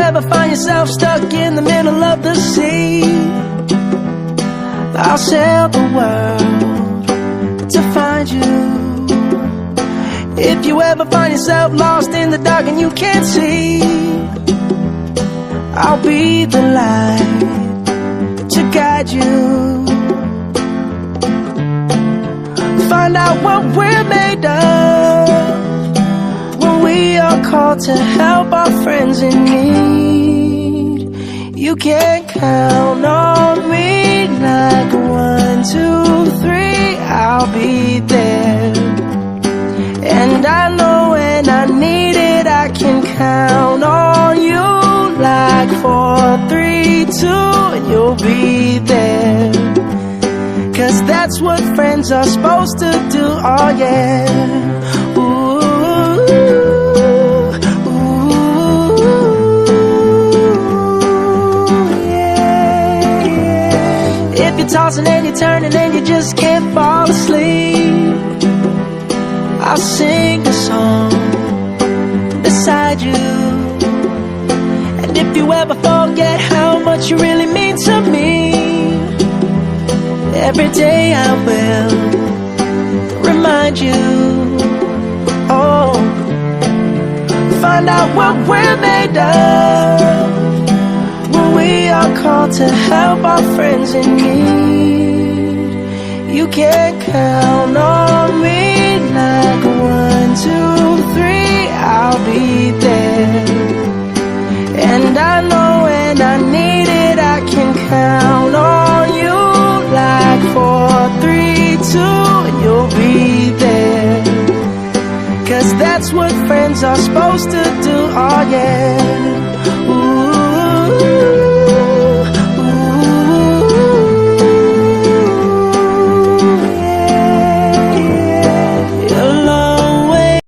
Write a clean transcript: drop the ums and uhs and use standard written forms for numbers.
ever find yourself stuck in the middle of the sea, I'll sail the world to find you. If you ever find yourself lost in the dark and you can't see, I'll be the light to guide you. Find out what we're made of when we are called to help our friends in need. You can count on me like 1, 2, 3, I'll be there. And I know when I need it, I can count on you like 4, 3, 2, and you'll be there. 'Cause that's what friends are supposed to do, oh yeah. Ooh, ooh, yeah, yeah. If you're tossing and you're turning and you just can't fall asleep, I'll sing a song beside you. And if you ever forget how much you really mean to me, every day I will remind you. Oh, find out what we're made of when we are called to help our friends in need. You can count on me like 1, 2, 3, I'll be there. And I know when I need it, I can count on you like 4, 3, 2, and you'll be there. 'Cause that's what friends are supposed to do, oh yeah.